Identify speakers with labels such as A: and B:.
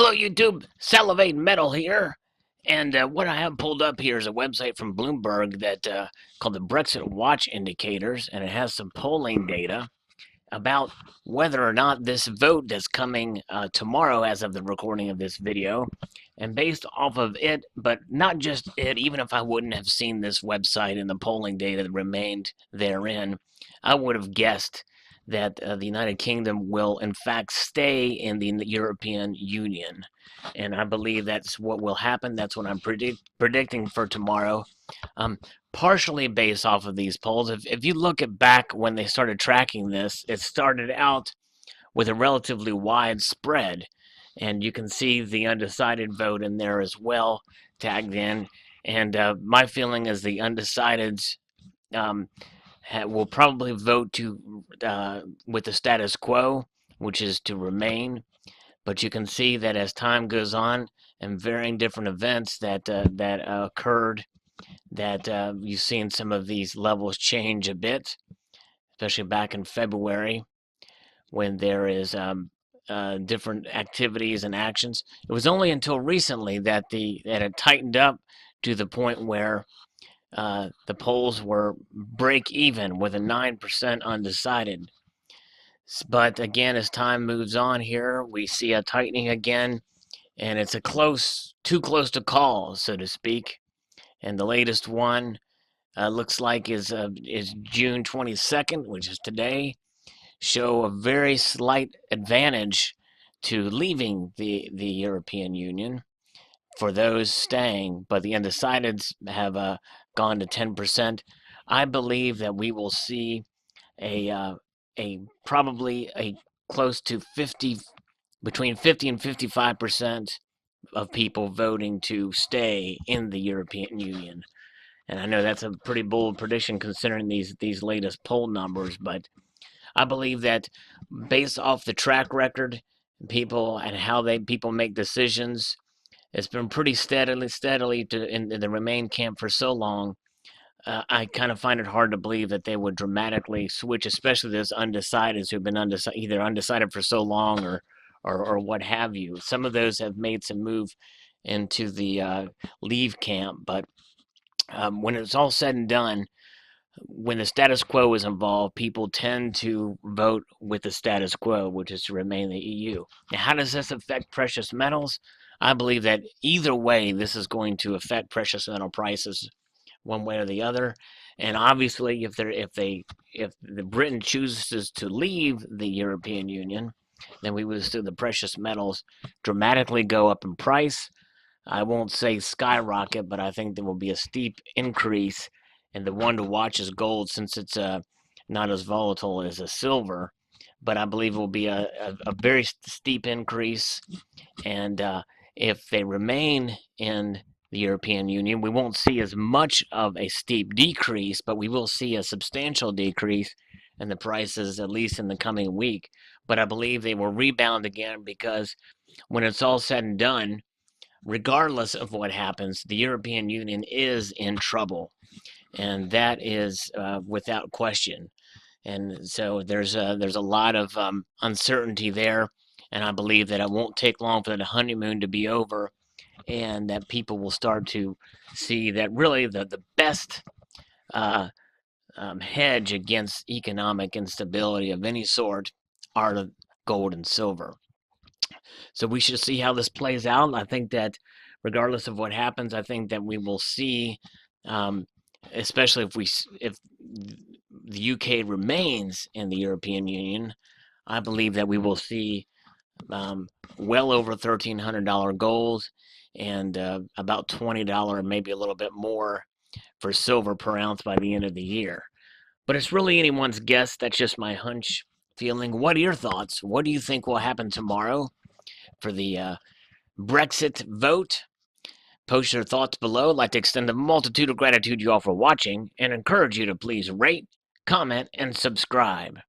A: Hello, YouTube. Salivate Metal here. And what I have pulled up here is a website from Bloomberg that called the Brexit Watch Indicators, and it has some polling data about whether or not this vote that's coming tomorrow as of the recording of this video. And based off of it, but not just it, even if I wouldn't have seen this website and the polling data that remained therein, I would have guessed that the United Kingdom will in fact stay in the European Union. And I believe that's what will happen. That's what I'm predicting for tomorrow. Um, Partially based off of these polls. If you look at back when they started tracking this, it started out with a relatively wide spread. And you can see the undecided vote in there as well, tagged in. And my feeling is the undecideds will probably vote to with the status quo, which is to remain. But you can see that as time goes on and varying different events that occurred, that you've seen some of these levels change a bit, especially back in February when there is different activities and actions. It was only until recently that it tightened up to the point where the polls were break even with a 9% undecided. But again, as time moves on here, we see a tightening again, and it's too close to call, so to speak. And the latest one looks like is June 22nd, which is today, show a very slight advantage to leaving the European Union for those staying, but the undecideds have gone to 10%. I believe that we will see a probably a close to between 50 and 55% of people voting to stay in the European Union. And I know that's a pretty bold prediction considering these latest poll numbers, but I believe that based off the track record, people and how people make decisions, it's been pretty steadily in the Remain camp for so long. I kind of find it hard to believe that they would dramatically switch, especially those undecideds who've been either undecided for so long or what have you. Some of those have made some move into the leave camp, but when it's all said and done, when the status quo is involved, people tend to vote with the status quo, which is to remain in the EU. Now, how does this affect precious metals? I believe that either way, this is going to affect precious metal prices one way or the other. And obviously, if the Britain chooses to leave the European Union, then we will see the precious metals dramatically go up in price. I won't say skyrocket, but I think there will be a steep increase. And the one to watch is gold, since it's not as volatile as a silver. But I believe it will be a very steep increase. And if they remain in the European Union, we won't see as much of a steep decrease, but we will see a substantial decrease in the prices, at least in the coming week. But I believe they will rebound again, because when it's all said and done, regardless of what happens, the European Union is in trouble, and that is without question. And so there's a lot of uncertainty there, and I believe that it won't take long for the honeymoon to be over, and that people will start to see that really the best hedge against economic instability of any sort are the gold and silver. So we should see how this plays out. I think that regardless of what happens, I think that we will see, especially if the UK remains in the European Union, I believe that we will see well over $1,300 gold and about $20, maybe a little bit more, for silver per ounce by the end of the year. But it's really anyone's guess. That's just my hunch feeling. What are your thoughts? What do you think will happen tomorrow for the Brexit vote? Post your thoughts below. I'd like to extend a multitude of gratitude to you all for watching, and encourage you to please rate, comment, and subscribe.